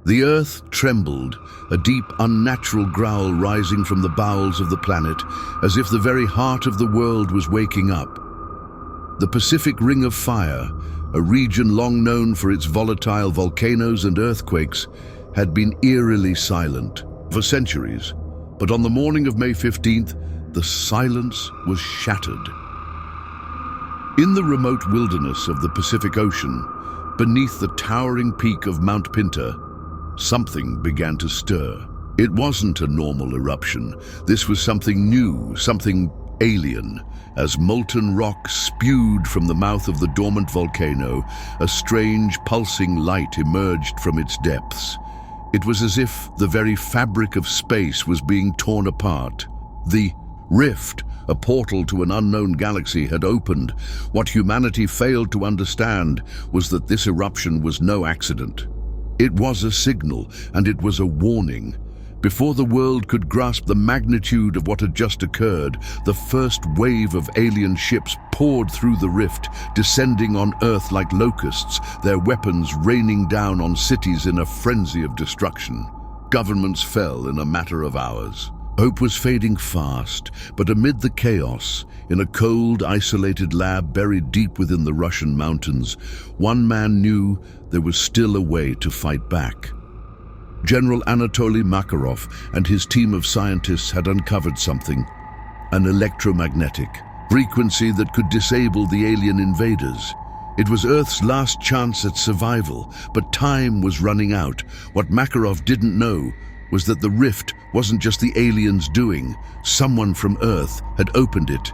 The earth trembled, a deep, unnatural growl rising from the bowels of the planet, as if the very heart of the world was waking up. The Pacific Ring of Fire, a region long known for its volatile volcanoes and earthquakes, had been eerily silent for centuries. But on the morning of May 15th, the silence was shattered. In the remote wilderness of the Pacific Ocean, beneath the towering peak of Mount Pinta, something began to stir. It wasn't a normal eruption. This was something new, something alien. As molten rock spewed from the mouth of the dormant volcano, a strange, pulsing light emerged from its depths. It was as if the very fabric of space was being torn apart. The rift, a portal to an unknown galaxy, had opened. What humanity failed to understand was that this eruption was no accident. It was a signal, and it was a warning. Before the world could grasp the magnitude of what had just occurred, the first wave of alien ships poured through the rift, descending on Earth like locusts, their weapons raining down on cities in a frenzy of destruction. Governments fell in a matter of hours. Hope was fading fast, but amid the chaos, in a cold, isolated lab buried deep within the Russian mountains, one man knew there was still a way to fight back. General Anatoly Makarov and his team of scientists had uncovered something, an electromagnetic frequency that could disable the alien invaders. It was Earth's last chance at survival, but time was running out. What Makarov didn't know was that the rift wasn't just the aliens' doing. Someone from Earth had opened it,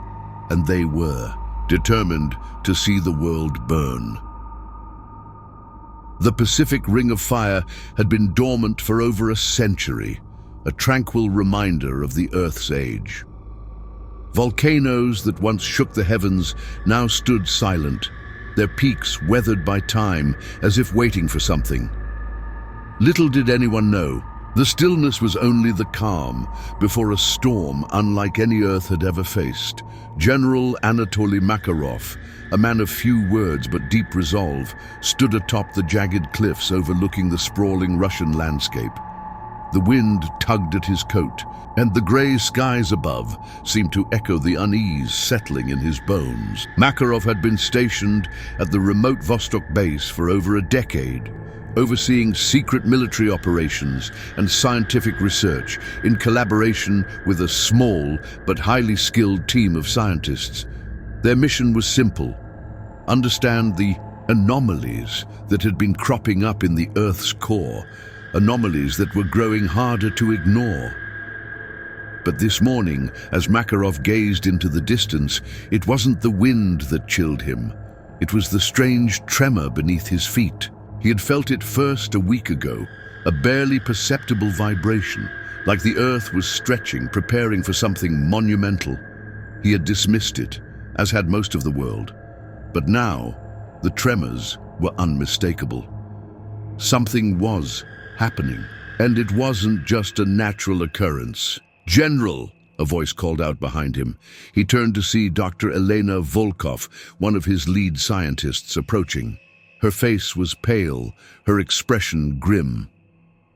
and they were determined to see the world burn. The Pacific Ring of Fire had been dormant for over a century, a tranquil reminder of the Earth's age. Volcanoes that once shook the heavens now stood silent, their peaks weathered by time, as if waiting for something. Little did anyone know, the stillness was only the calm before a storm unlike any Earth had ever faced. General Anatoly Makarov, a man of few words but deep resolve, stood atop the jagged cliffs overlooking the sprawling Russian landscape. The wind tugged at his coat, and the grey skies above seemed to echo the unease settling in his bones. Makarov had been stationed at the remote Vostok base for over a decade, overseeing secret military operations and scientific research in collaboration with a small but highly skilled team of scientists. Their mission was simple: understand the anomalies that had been cropping up in the Earth's core, anomalies that were growing harder to ignore. But this morning, as Makarov gazed into the distance, it wasn't the wind that chilled him. It was the strange tremor beneath his feet. He had felt it first a week ago, a barely perceptible vibration, like the Earth was stretching, preparing for something monumental. He had dismissed it, as had most of the world. But now, the tremors were unmistakable. Something was happening, and it wasn't just a natural occurrence. "General!" a voice called out behind him. He turned to see Dr. Elena Volkov, one of his lead scientists, approaching. Her face was pale, her expression grim.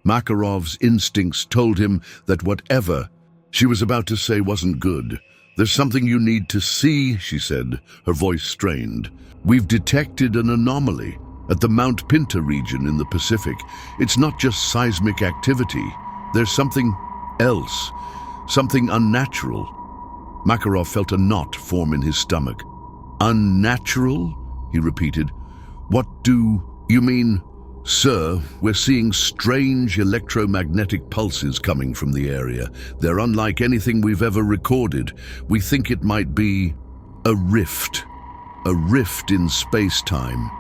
Makarov's instincts told him that whatever she was about to say wasn't good. "There's something you need to see," she said, her voice strained. "We've detected an anomaly at the Mount Pinta region in the Pacific. It's not just seismic activity. There's something else, something unnatural." Makarov felt a knot form in his stomach. "Unnatural?" he repeated. "What do you mean?" "Sir, we're seeing strange electromagnetic pulses coming from the area. They're unlike anything we've ever recorded. We think it might be a rift in space-time."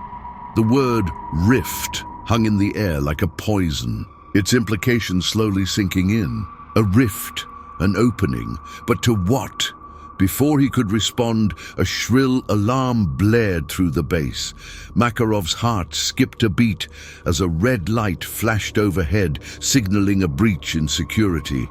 The word rift hung in the air like a poison, its implications slowly sinking in. A rift, an opening, but to what? Before he could respond, a shrill alarm blared through the base. Makarov's heart skipped a beat as a red light flashed overhead, signaling a breach in security.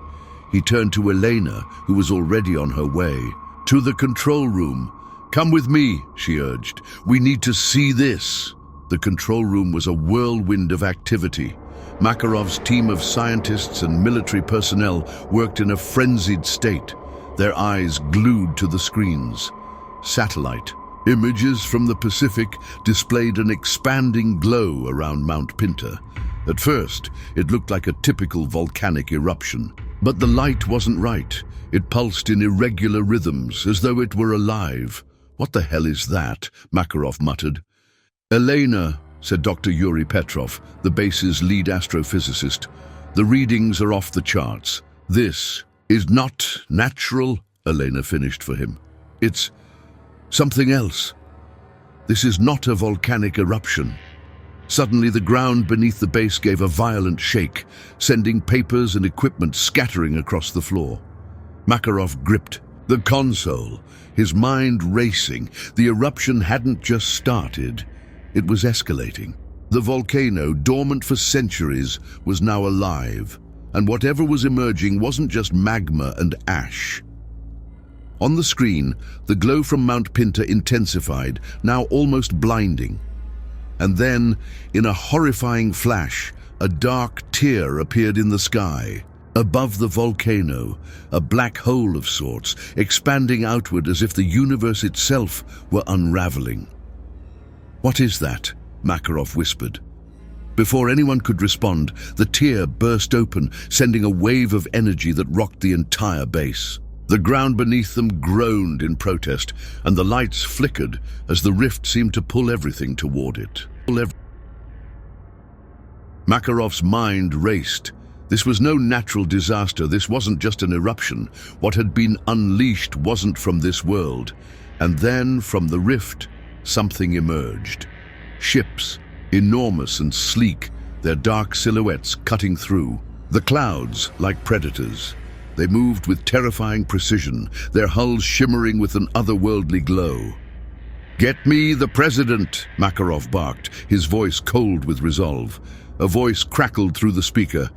He turned to Elena, who was already on her way. "To the control room. Come with me," she urged. "We need to see this." The control room was a whirlwind of activity. Makarov's team of scientists and military personnel worked in a frenzied state, their eyes glued to the screens. Satellite images from the Pacific displayed an expanding glow around Mount Pinta. At first, it looked like a typical volcanic eruption. But the light wasn't right. It pulsed in irregular rhythms, as though it were alive. "What the hell is that?" Makarov muttered. "Elena," said Dr. Yuri Petrov, the base's lead astrophysicist, "the readings are off the charts." "This is not natural," Elena finished for him. "It's something else. This is not a volcanic eruption." Suddenly, the ground beneath the base gave a violent shake, sending papers and equipment scattering across the floor. Makarov gripped the console, his mind racing. The eruption hadn't just started, it was escalating. The volcano, dormant for centuries, was now alive, and whatever was emerging wasn't just magma and ash. On the screen, the glow from Mount Pinta intensified, now almost blinding. And then, in a horrifying flash, a dark tear appeared in the sky. Above the volcano, a black hole of sorts, expanding outward as if the universe itself were unraveling. "What is that?" Makarov whispered. Before anyone could respond, the tear burst open, sending a wave of energy that rocked the entire base. The ground beneath them groaned in protest, and the lights flickered as the rift seemed to pull everything toward it. Makarov's mind raced. This was no natural disaster. This wasn't just an eruption. What had been unleashed wasn't from this world. And then, from the rift, something emerged. Ships, enormous and sleek, their dark silhouettes cutting through. The clouds, like predators. They moved with terrifying precision, their hulls shimmering with an otherworldly glow. "Get me the president," Makarov barked, his voice cold with resolve. A voice crackled through the speaker.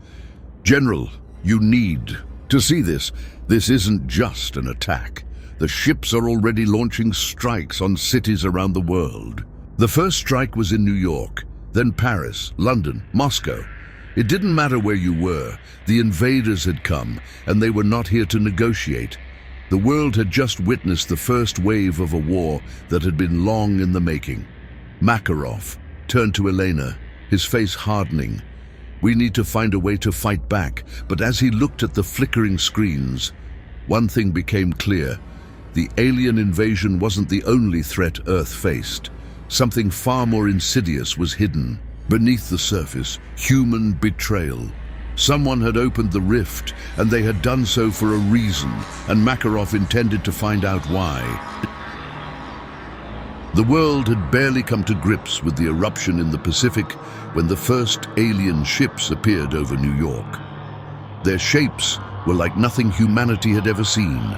"General, you need to see this. This isn't just an attack. The ships are already launching strikes on cities around the world." The first strike was in New York, then Paris, London, Moscow. It didn't matter where you were. The invaders had come, and they were not here to negotiate. The world had just witnessed the first wave of a war that had been long in the making. Makarov turned to Elena, his face hardening. "We need to find a way to fight back." But as he looked at the flickering screens, one thing became clear. The alien invasion wasn't the only threat Earth faced. Something far more insidious was hidden. Beneath the surface, human betrayal. Someone had opened the rift, and they had done so for a reason, and Makarov intended to find out why. The world had barely come to grips with the eruption in the Pacific when the first alien ships appeared over New York. Their shapes were like nothing humanity had ever seen.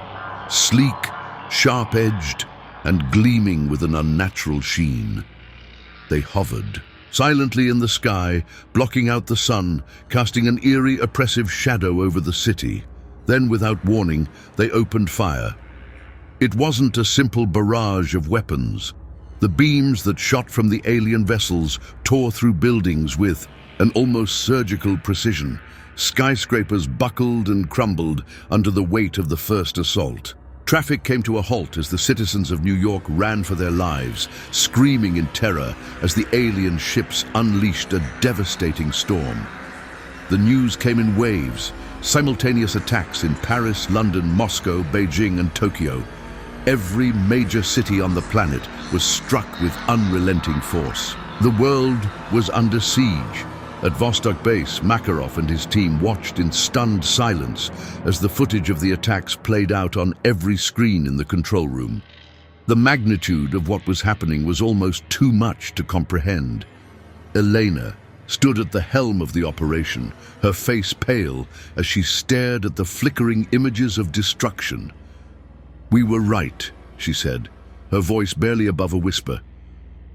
Sleek, sharp-edged, and gleaming with an unnatural sheen. They hovered silently in the sky, blocking out the sun, casting an eerie, oppressive shadow over the city. Then, without warning, they opened fire. It wasn't a simple barrage of weapons. The beams that shot from the alien vessels tore through buildings with an almost surgical precision. Skyscrapers buckled and crumbled under the weight of the first assault. Traffic came to a halt as the citizens of New York ran for their lives, screaming in terror as the alien ships unleashed a devastating storm. The news came in waves, simultaneous attacks in Paris, London, Moscow, Beijing, and Tokyo. Every major city on the planet was struck with unrelenting force. The world was under siege. At Vostok Base, Makarov and his team watched in stunned silence as the footage of the attacks played out on every screen in the control room. The magnitude of what was happening was almost too much to comprehend. Elena stood at the helm of the operation, her face pale as she stared at the flickering images of destruction. "We were right," she said, her voice barely above a whisper.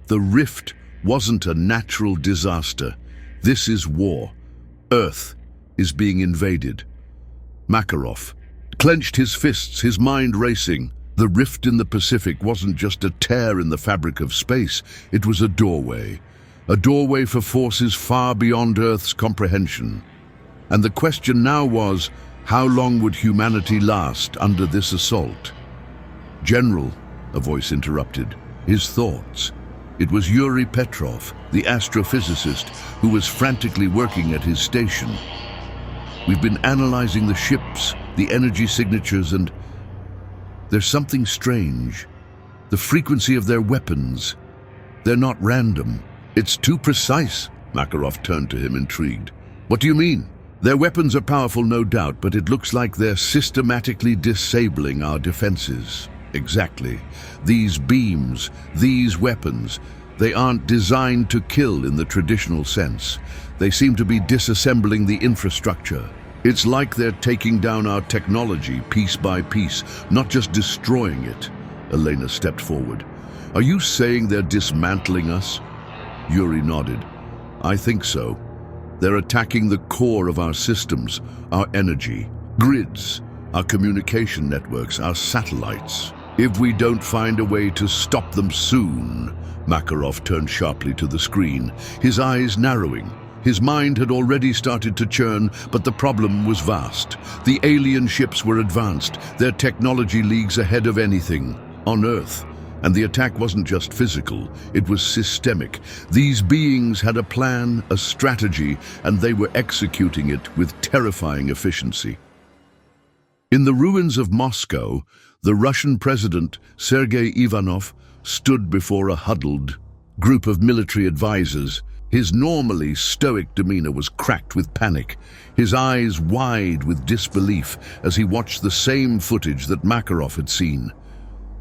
"The rift wasn't a natural disaster. This is war. Earth is being invaded." Makarov clenched his fists, his mind racing. The rift in the Pacific wasn't just a tear in the fabric of space, it was a doorway. a doorway for forces far beyond Earth's comprehension. And the question now was, how long would humanity last under this assault? "General," a voice interrupted, his thoughts. It was Yuri Petrov, the astrophysicist, who was frantically working at his station. "We've been analyzing the ships, the energy signatures, and there's something strange. The frequency of their weapons. They're not random. It's too precise." Makarov turned to him, intrigued. "What do you mean?" "Their weapons are powerful, no doubt, but it looks like they're systematically disabling our defenses." "Exactly. These beams, these weapons, they aren't designed to kill in the traditional sense. They seem to be disassembling the infrastructure. It's like they're taking down our technology piece by piece, not just destroying it." Elena stepped forward. "Are you saying they're dismantling us?" Yuri nodded. "I think so. They're attacking the core of our systems, our energy, grids, our communication networks, our satellites. If we don't find a way to stop them soon..." Makarov turned sharply to the screen, his eyes narrowing. His mind had already started to churn, but the problem was vast. The alien ships were advanced, their technology leagues ahead of anything on Earth. And the attack wasn't just physical, it was systemic. These beings had a plan, a strategy, and they were executing it with terrifying efficiency. In the ruins of Moscow, the Russian president, Sergei Ivanov, stood before a huddled group of military advisors. His normally stoic demeanor was cracked with panic, his eyes wide with disbelief as he watched the same footage that Makarov had seen.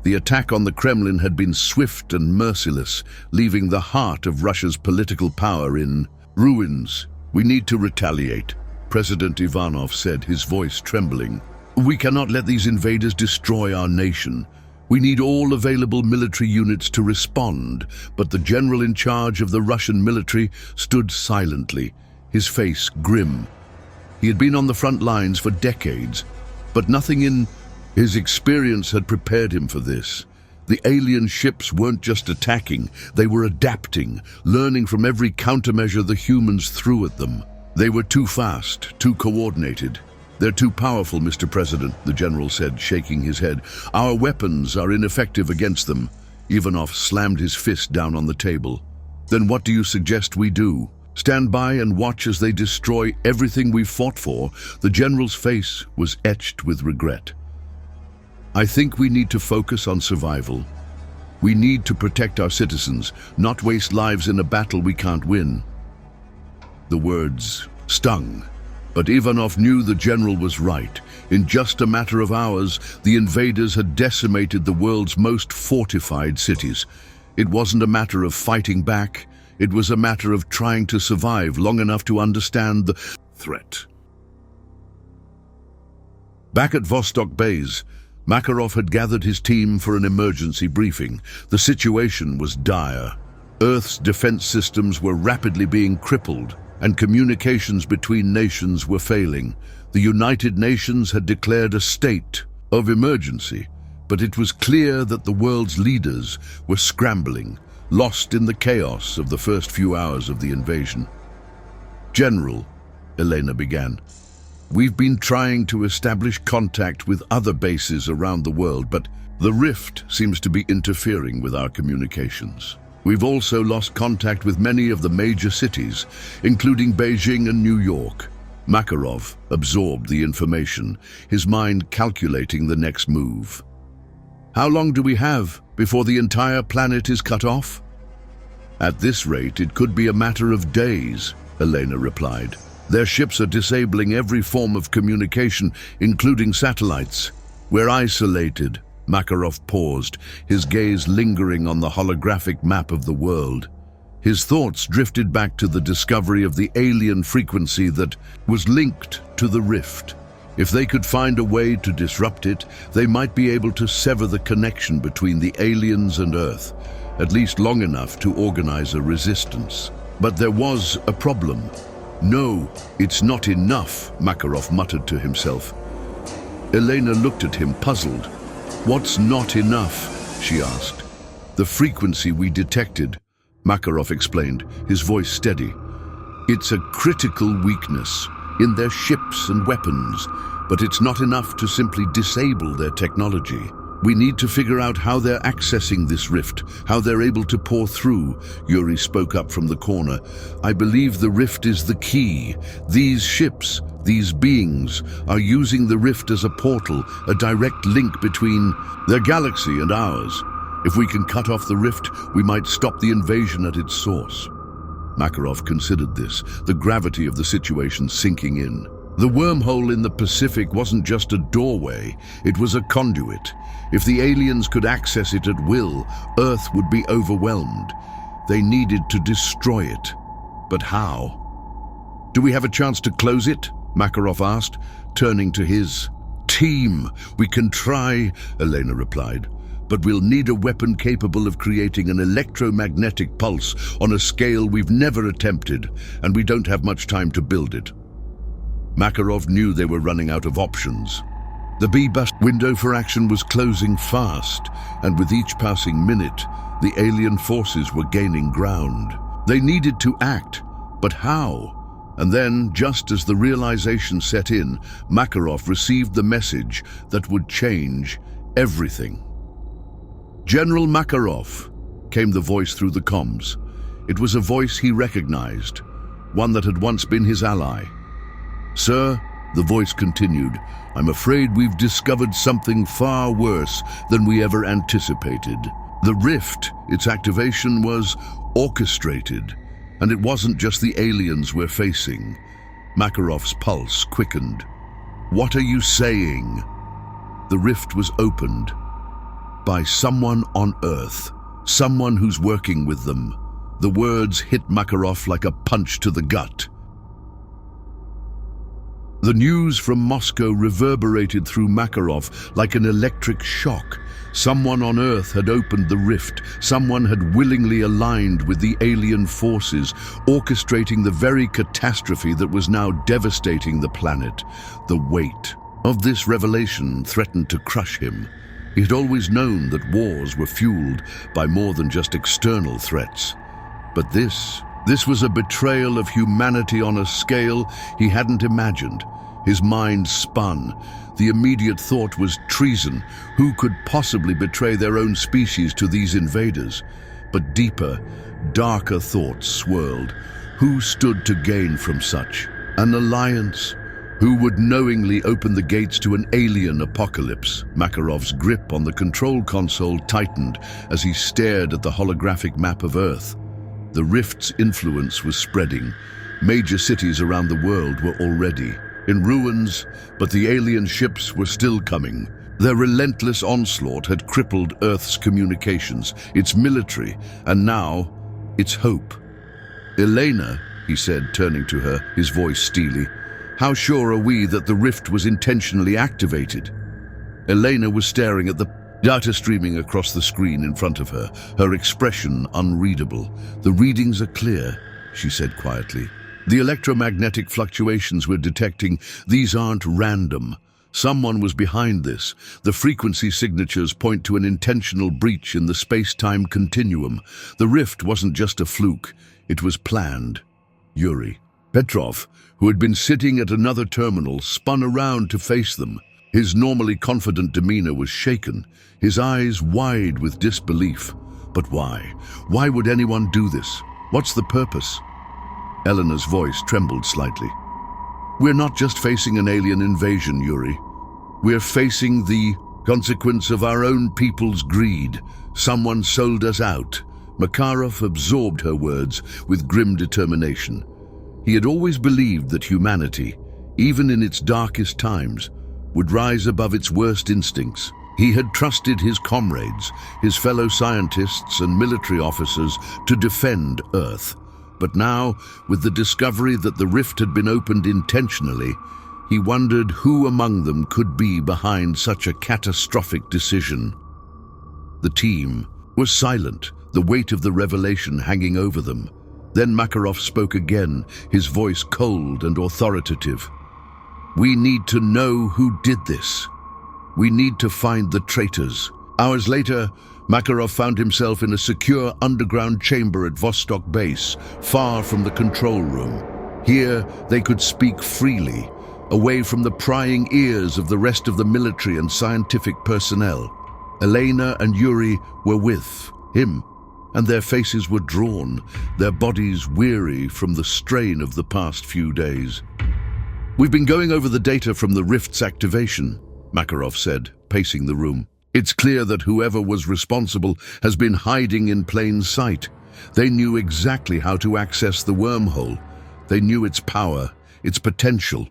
The attack on the Kremlin had been swift and merciless, leaving the heart of Russia's political power in ruins. "We need to retaliate," President Ivanov said, his voice trembling. "We cannot let these invaders destroy our nation. We need all available military units to respond." But the general in charge of the Russian military stood silently, his face grim. He had been on the front lines for decades, but nothing in his experience had prepared him for this. The alien ships weren't just attacking, they were adapting, learning from every countermeasure the humans threw at them. They were too fast, too coordinated. "They're too powerful, Mr. President," the general said, shaking his head. "Our weapons are ineffective against them." Ivanov slammed his fist down on the table. "Then what do you suggest we do? Stand by and watch as they destroy everything we've fought for?" The general's face was etched with regret. "I think we need to focus on survival. We need to protect our citizens, not waste lives in a battle we can't win." The words stung, but Ivanov knew the general was right. In just a matter of hours, the invaders had decimated the world's most fortified cities. It wasn't a matter of fighting back, it was a matter of trying to survive long enough to understand the threat. Back at Vostok Base, Makarov had gathered his team for an emergency briefing. The situation was dire. Earth's defense systems were rapidly being crippled, and communications between nations were failing. The United Nations had declared a state of emergency, but it was clear that the world's leaders were scrambling, lost in the chaos of the first few hours of the invasion. "General," Elena began, "we've been trying to establish contact with other bases around the world, but the rift seems to be interfering with our communications. We've also lost contact with many of the major cities, including Beijing and New York." Makarov absorbed the information, his mind calculating the next move. "How long do we have before the entire planet is cut off?" "At this rate, it could be a matter of days," Elena replied. "Their ships are disabling every form of communication, including satellites. We're isolated." Makarov paused, his gaze lingering on the holographic map of the world. His thoughts drifted back to the discovery of the alien frequency that was linked to the rift. If they could find a way to disrupt it, they might be able to sever the connection between the aliens and Earth, at least long enough to organize a resistance. But there was a problem. "No, it's not enough," Makarov muttered to himself. Elena looked at him, puzzled. "What's not enough?" she asked. "The frequency we detected. Makarov explained, his voice steady. "It's a critical weakness in their ships and weapons, but it's not enough to simply disable their technology. We need to figure out how they're accessing this rift, how they're able to pour through," Yuri spoke up from the corner. "I believe the rift is the key. These ships, these beings, are using the rift as a portal, a direct link between their galaxy and ours. If we can cut off the rift, we might stop the invasion at its source." Makarov considered this, the gravity of the situation sinking in. The wormhole in the Pacific wasn't just a doorway, it was a conduit. If the aliens could access it at will, Earth would be overwhelmed. They needed to destroy it. But how? "Do we have a chance to close it?" Makarov asked, turning to his team. "We can try," Elena replied, "but we'll need a weapon capable of creating an electromagnetic pulse on a scale we've never attempted, and we don't have much time to build it." Makarov knew they were running out of options. The B-bus window for action was closing fast, and with each passing minute, the alien forces were gaining ground. They needed to act, but how? And then, just as the realization set in, Makarov received the message that would change everything. "General Makarov," came the voice through the comms. It was a voice he recognized, one that had once been his ally. "Sir," the voice continued, "I'm afraid we've discovered something far worse than we ever anticipated. The rift, its activation was orchestrated, and it wasn't just the aliens we're facing." Makarov's pulse quickened. "What are you saying?" "The rift was opened by someone on Earth, someone who's working with them." The words hit Makarov like a punch to the gut. The news from Moscow reverberated through Makarov like an electric shock. Someone on Earth had opened the rift. Someone had willingly aligned with the alien forces, orchestrating the very catastrophe that was now devastating the planet. The weight of this revelation threatened to crush him. He had always known that wars were fueled by more than just external threats. But this was a betrayal of humanity on a scale he hadn't imagined. His mind spun. The immediate thought was treason. Who could possibly betray their own species to these invaders? But deeper, darker thoughts swirled. Who stood to gain from such? An alliance? Who would knowingly open the gates to an alien apocalypse? Makarov's grip on the control console tightened as he stared at the holographic map of Earth. The rift's influence was spreading. Major cities around the world were already in ruins, but the alien ships were still coming. Their relentless onslaught had crippled Earth's communications, its military, and now, its hope. "Elena," he said, turning to her, his voice steely, "how sure are we that the rift was intentionally activated?" Elena was staring at the data streaming across the screen in front of her, her expression unreadable. "The readings are clear," she said quietly. "The electromagnetic fluctuations we're detecting, these aren't random. Someone was behind this. The frequency signatures point to an intentional breach in the space-time continuum. The rift wasn't just a fluke, it was planned." Yuri Petrov, who had been sitting at another terminal, spun around to face them. His normally confident demeanor was shaken, his eyes wide with disbelief. But why? Why would anyone do this? What's the purpose? Elena's voice trembled slightly. "We're not just facing an alien invasion, Yuri. We're facing the consequence of our own people's greed. Someone sold us out." Makarov absorbed her words with grim determination. He had always believed that humanity, even in its darkest times, would rise above its worst instincts. He had trusted his comrades, his fellow scientists and military officers to defend Earth. But now, with the discovery that the rift had been opened intentionally, he wondered who among them could be behind such a catastrophic decision. The team was silent, the weight of the revelation hanging over them. Then Makarov spoke again, his voice cold and authoritative. "We need to know who did this. We need to find the traitors. Hours later, Makarov found himself in a secure underground chamber at Vostok Base, far from the control room. Here, they could speak freely, away from the prying ears of the rest of the military and scientific personnel. Elena and Yuri were with him, and their faces were drawn, their bodies weary from the strain of the past few days. "We've been going over the data from the rift's activation," Makarov said, pacing the room. "It's clear that whoever was responsible has been hiding in plain sight. They knew exactly how to access the wormhole. They knew its power, its potential.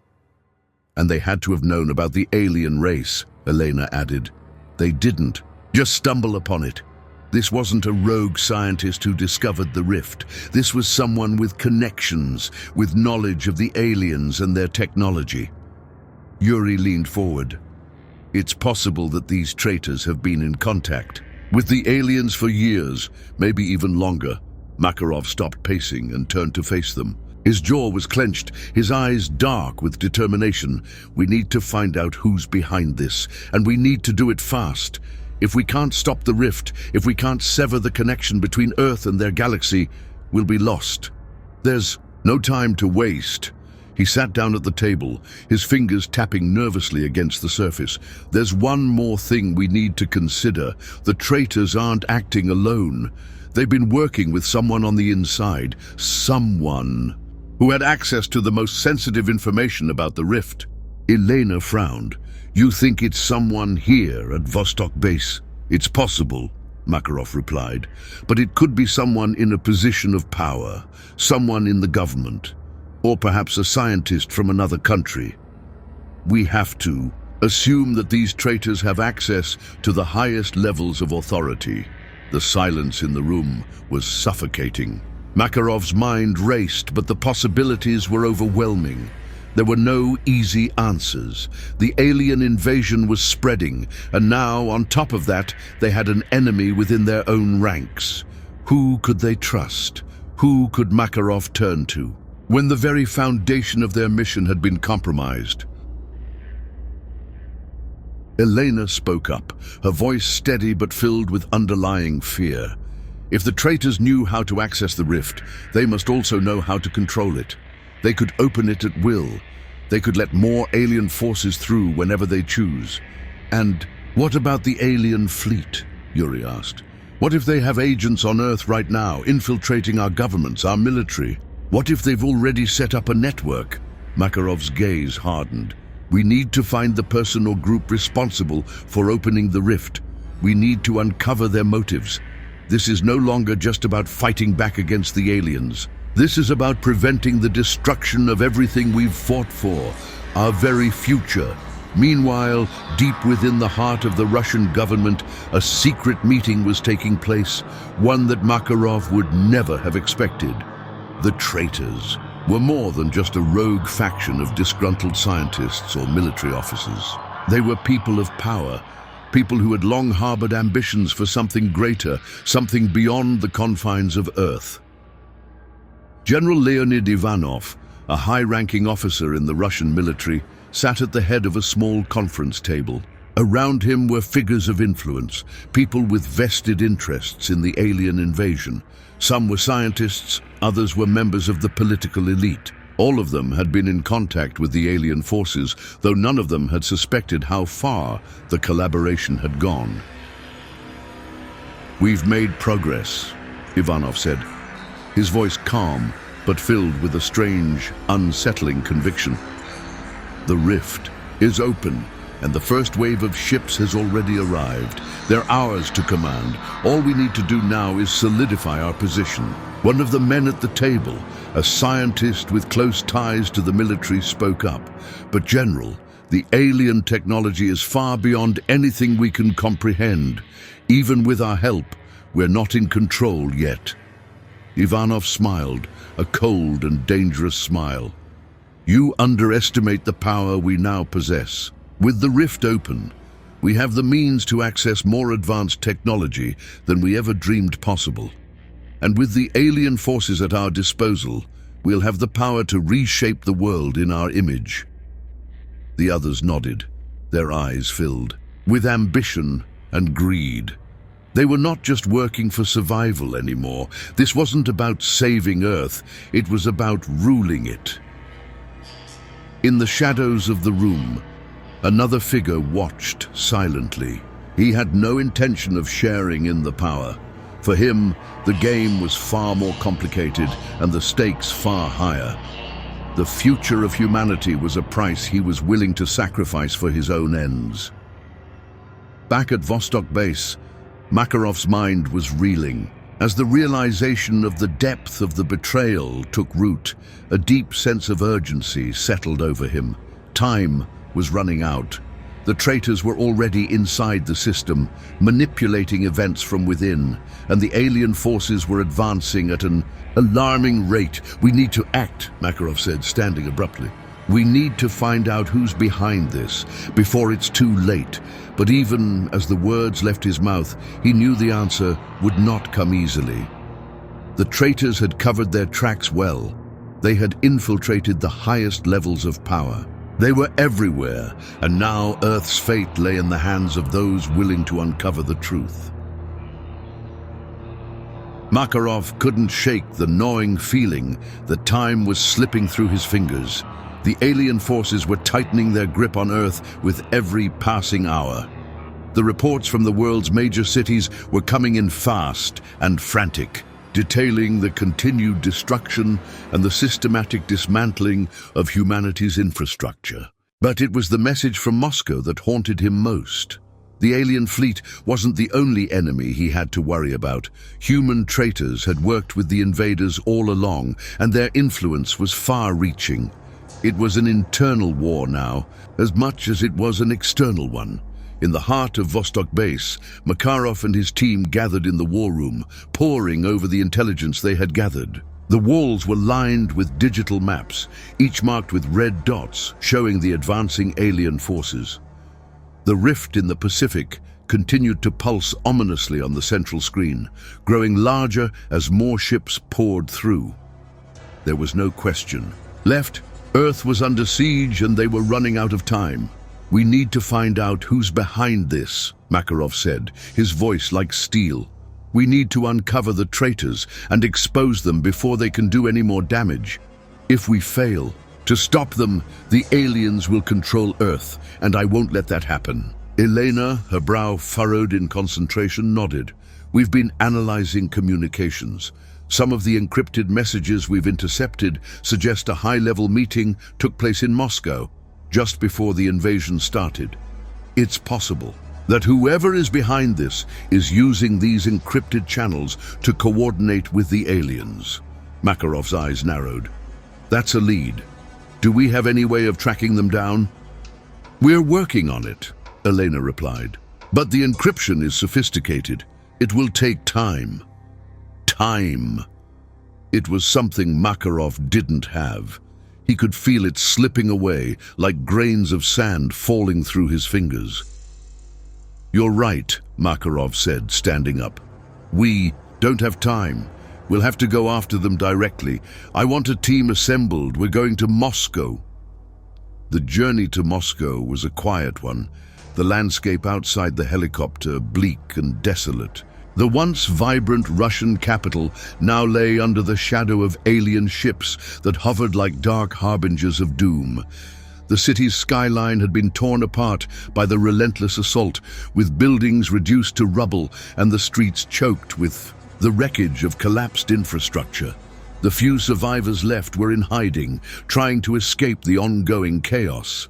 And they had to have known about the alien race," Elena added. "They didn't just stumble upon it. This wasn't a rogue scientist who discovered the rift. This was someone with connections, with knowledge of the aliens and their technology." Yuri leaned forward. "It's possible that these traitors have been in contact with the aliens for years, maybe even longer." Makarov stopped pacing and turned to face them. His jaw was clenched, his eyes dark with determination. "We need to find out who's behind this, and we need to do it fast. If we can't stop the rift, if we can't sever the connection between Earth and their galaxy, we'll be lost. There's no time to waste." He sat down at the table, his fingers tapping nervously against the surface. "There's one more thing we need to consider. The traitors aren't acting alone. They've been working with someone on the inside, someone who had access to the most sensitive information about the rift." Elena frowned. "You think it's someone here at Vostok Base?" "It's possible," Makarov replied, "but it could be someone in a position of power, someone in the government, or perhaps a scientist from another country. We have to assume that these traitors have access to the highest levels of authority." The silence in the room was suffocating. Makarov's mind raced, but the possibilities were overwhelming. There were no easy answers. The alien invasion was spreading, and now, on top of that, they had an enemy within their own ranks. Who could they trust? Who could Makarov turn to, when the very foundation of their mission had been compromised? Elena spoke up, her voice steady but filled with underlying fear. If the traitors knew how to access the rift, they must also know how to control it. They could open it at will. They could let more alien forces through whenever they choose. "And what about the alien fleet?" Yuri asked. "What if they have agents on Earth right now, infiltrating our governments, our military? What if they've already set up a network?" Makarov's gaze hardened. "We need to find the person or group responsible for opening the rift. We need to uncover their motives. This is no longer just about fighting back against the aliens. This is about preventing the destruction of everything we've fought for, our very future." Meanwhile, deep within the heart of the Russian government, a secret meeting was taking place, one that Makarov would never have expected. The traitors were more than just a rogue faction of disgruntled scientists or military officers. They were people of power, people who had long harbored ambitions for something greater, something beyond the confines of Earth. General Leonid Ivanov, a high-ranking officer in the Russian military, sat at the head of a small conference table. Around him were figures of influence, people with vested interests in the alien invasion. Some were scientists, others were members of the political elite. All of them had been in contact with the alien forces, though none of them had suspected how far the collaboration had gone. "We've made progress," Ivanov said, his voice calm but filled with a strange, unsettling conviction. "The rift is open, and the first wave of ships has already arrived. They're ours to command. All we need to do now is solidify our position." One of the men at the table, a scientist with close ties to the military, spoke up. "But General, the alien technology is far beyond anything we can comprehend. Even with our help, we're not in control yet." Ivanov smiled, a cold and dangerous smile. "You underestimate the power we now possess. With the rift open, we have the means to access more advanced technology than we ever dreamed possible. And with the alien forces at our disposal, we'll have the power to reshape the world in our image." The others nodded, their eyes filled with ambition and greed. They were not just working for survival anymore. This wasn't about saving Earth, it was about ruling it. In the shadows of the room, another figure watched silently. He had no intention of sharing in the power. For him, the game was far more complicated and the stakes far higher. The future of humanity was a price he was willing to sacrifice for his own ends. Back at Vostok base, Makarov's mind was reeling. As the realization of the depth of the betrayal took root, a deep sense of urgency settled over him. Time was running out. The traitors were already inside the system, manipulating events from within, and the alien forces were advancing at an alarming rate. "We need to act," Makarov said, standing abruptly. "We need to find out who's behind this, before it's too late." But even as the words left his mouth, he knew the answer would not come easily. The traitors had covered their tracks well. They had infiltrated the highest levels of power. They were everywhere, and now Earth's fate lay in the hands of those willing to uncover the truth. Makarov couldn't shake the gnawing feeling that time was slipping through his fingers. The alien forces were tightening their grip on Earth with every passing hour. The reports from the world's major cities were coming in fast and frantic, detailing the continued destruction and the systematic dismantling of humanity's infrastructure. But it was the message from Moscow that haunted him most. The alien fleet wasn't the only enemy he had to worry about. Human traitors had worked with the invaders all along, and their influence was far-reaching. It was an internal war now, as much as it was an external one. In the heart of Vostok base, Makarov and his team gathered in the war room, poring over the intelligence they had gathered. The walls were lined with digital maps, each marked with red dots, showing the advancing alien forces. The rift in the Pacific continued to pulse ominously on the central screen, growing larger as more ships poured through. There was no question. Left, Earth was under siege and they were running out of time. "We need to find out who's behind this," Makarov said, his voice like steel. "We need to uncover the traitors and expose them before they can do any more damage. If we fail to stop them, the aliens will control Earth, and I won't let that happen." Elena, her brow furrowed in concentration, nodded. "We've been analyzing communications. Some of the encrypted messages we've intercepted suggest a high-level meeting took place in Moscow just before the invasion started. It's possible that whoever is behind this is using these encrypted channels to coordinate with the aliens." Makarov's eyes narrowed. "That's a lead. Do we have any way of tracking them down?" "We're working on it," Elena replied. "But the encryption is sophisticated. It will take time." Time. It was something Makarov didn't have. He could feel it slipping away like grains of sand falling through his fingers. "You're right," Makarov said, standing up. "We don't have time. We'll have to go after them directly. I want a team assembled. We're going to Moscow." The journey to Moscow was a quiet one, the landscape outside the helicopter bleak and desolate. The once vibrant Russian capital now lay under the shadow of alien ships that hovered like dark harbingers of doom. The city's skyline had been torn apart by the relentless assault, with buildings reduced to rubble and the streets choked with the wreckage of collapsed infrastructure. The few survivors left were in hiding, trying to escape the ongoing chaos.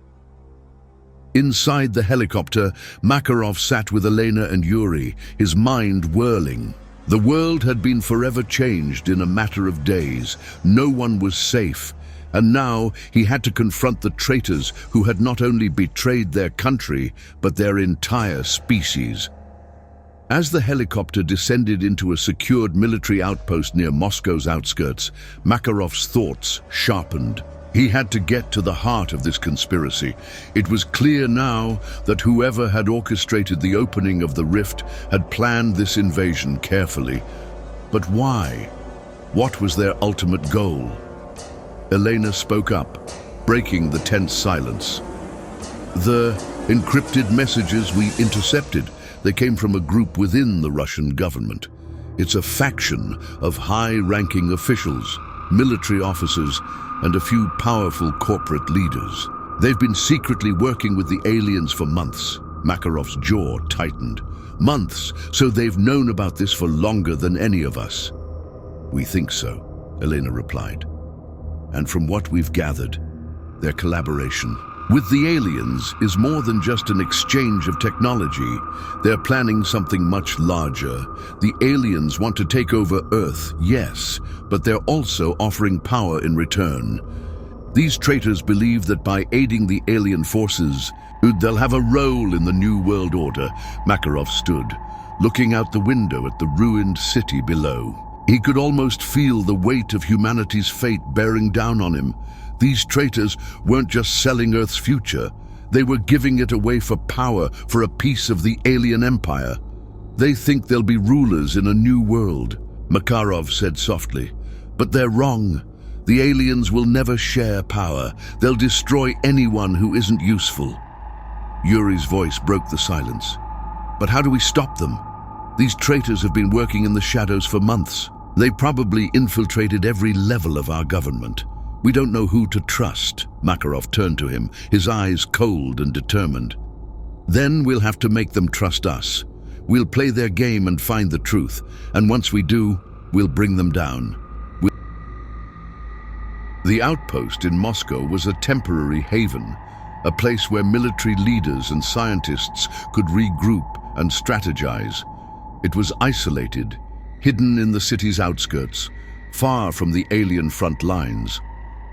Inside the helicopter, Makarov sat with Elena and Yuri, his mind whirling. The world had been forever changed in a matter of days. No one was safe, and now he had to confront the traitors who had not only betrayed their country, but their entire species. As the helicopter descended into a secured military outpost near Moscow's outskirts, Makarov's thoughts sharpened. He had to get to the heart of this conspiracy. It was clear now that whoever had orchestrated the opening of the rift had planned this invasion carefully. But why? What was their ultimate goal? Elena spoke up, breaking the tense silence. "The encrypted messages we intercepted. They came from a group within the Russian government. It's a faction of high-ranking officials, military officers, and a few powerful corporate leaders. They've been secretly working with the aliens for months. Makarov's jaw tightened. Months, so they've known about this for longer than any of us. We think so, Elena replied. And from what we've gathered, their collaboration with the aliens is more than just an exchange of technology. They're planning something much larger. The aliens want to take over Earth, yes, but they're also offering power in return. These traitors believe that by aiding the alien forces, they'll have a role in the new world order. Makarov stood, looking out the window at the ruined city below. He could almost feel the weight of humanity's fate bearing down on him. These traitors weren't just selling Earth's future. They were giving it away for power, for a piece of the alien empire. They think they'll be rulers in a new world, Makarov said softly. But they're wrong. The aliens will never share power. They'll destroy anyone who isn't useful. Yuri's voice broke the silence. But how do we stop them? These traitors have been working in the shadows for months. They probably infiltrated every level of our government. We don't know who to trust. Makarov turned to him, his eyes cold and determined. Then we'll have to make them trust us. We'll play their game and find the truth. And once we do, we'll bring them down. The outpost in Moscow was a temporary haven, a place where military leaders and scientists could regroup and strategize. It was isolated, hidden in the city's outskirts, far from the alien front lines.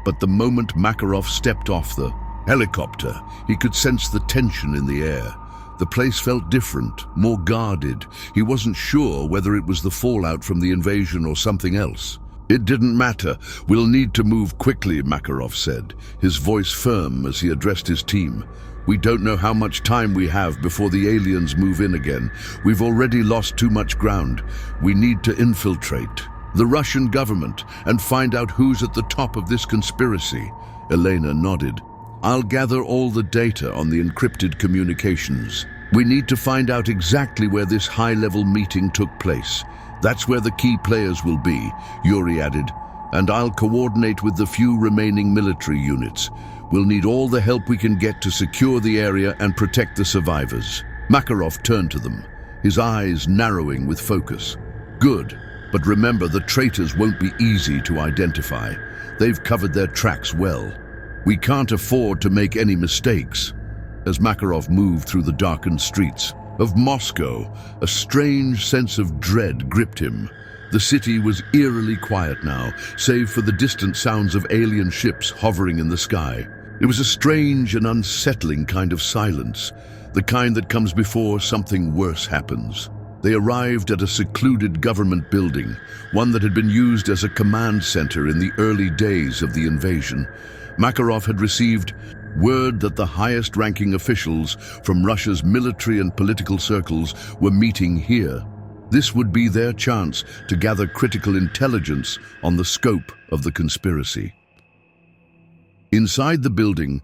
But the moment Makarov stepped off the helicopter, he could sense the tension in the air. The place felt different, more guarded. He wasn't sure whether it was the fallout from the invasion or something else. It didn't matter. We'll need to move quickly, Makarov said, his voice firm as he addressed his team. We don't know how much time we have before the aliens move in again. We've already lost too much ground. We need to infiltrate the Russian government and find out who's at the top of this conspiracy. Elena nodded. I'll gather all the data on the encrypted communications. We need to find out exactly where this high-level meeting took place. That's where the key players will be, Yuri added, and I'll coordinate with the few remaining military units. We'll need all the help we can get to secure the area and protect the survivors. Makarov turned to them, his eyes narrowing with focus. Good, but remember, the traitors won't be easy to identify. They've covered their tracks well. We can't afford to make any mistakes. As Makarov moved through the darkened streets of Moscow, a strange sense of dread gripped him. The city was eerily quiet now, save for the distant sounds of alien ships hovering in the sky. It was a strange and unsettling kind of silence, the kind that comes before something worse happens. They arrived at a secluded government building, one that had been used as a command center in the early days of the invasion. Makarov had received word that the highest-ranking officials from Russia's military and political circles were meeting here. This would be their chance to gather critical intelligence on the scope of the conspiracy. Inside the building,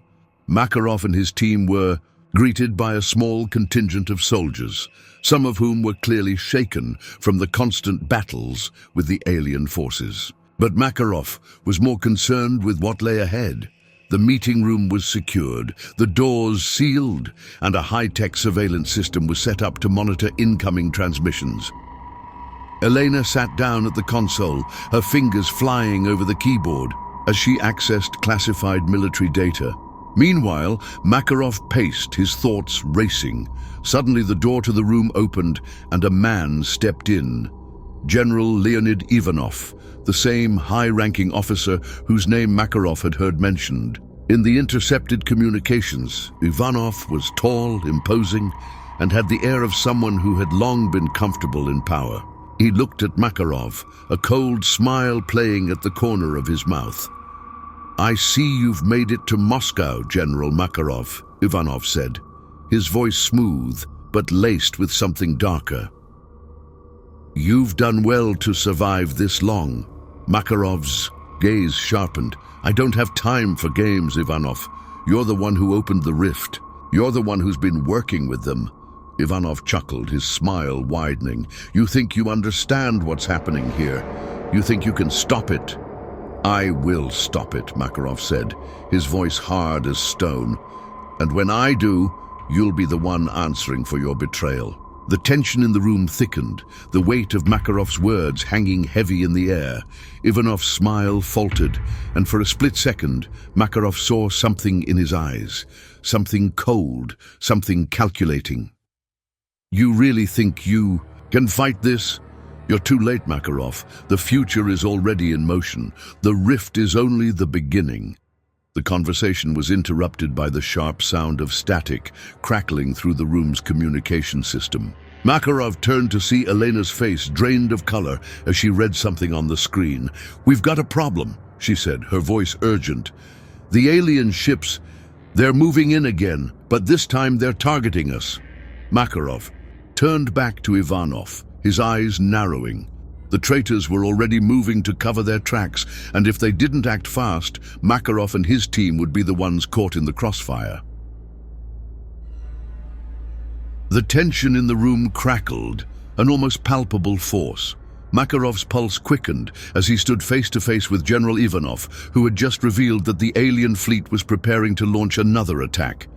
Makarov and his team were greeted by a small contingent of soldiers, some of whom were clearly shaken from the constant battles with the alien forces. But Makarov was more concerned with what lay ahead. The meeting room was secured, the doors sealed, and a high-tech surveillance system was set up to monitor incoming transmissions. Elena sat down at the console, her fingers flying over the keyboard as she accessed classified military data. Meanwhile, Makarov paced, his thoughts racing. Suddenly the door to the room opened and a man stepped in. General Leonid Ivanov, the same high-ranking officer whose name Makarov had heard mentioned. In the intercepted communications, Ivanov was tall, imposing, and had the air of someone who had long been comfortable in power. He looked at Makarov, a cold smile playing at the corner of his mouth. "I see you've made it to Moscow, General Makarov," Ivanov said, his voice smooth but laced with something darker. "You've done well to survive this long." Makarov's gaze sharpened. "I don't have time for games, Ivanov. You're the one who opened the rift. You're the one who's been working with them. Ivanov chuckled, his smile widening. You think you understand what's happening here? You think you can stop it? I will stop it, Makarov said, his voice hard as stone. And when I do, you'll be the one answering for your betrayal. The tension in the room thickened, the weight of Makarov's words hanging heavy in the air. Ivanov's smile faltered, and for a split second, Makarov saw something in his eyes. Something cold, something calculating. You really think you can fight this? You're too late, Makarov. The future is already in motion. The rift is only the beginning. The conversation was interrupted by the sharp sound of static crackling through the room's communication system. Makarov turned to see Elena's face drained of color as she read something on the screen. We've got a problem, she said, her voice urgent. The alien ships, they're moving in again, but this time they're targeting us. Makarov turned back to Ivanov, his eyes narrowing. The traitors were already moving to cover their tracks, and if they didn't act fast, Makarov and his team would be the ones caught in the crossfire. The tension in the room crackled, an almost palpable force. Makarov's pulse quickened as he stood face to face with General Ivanov, who had just revealed that the alien fleet was preparing to launch another attack.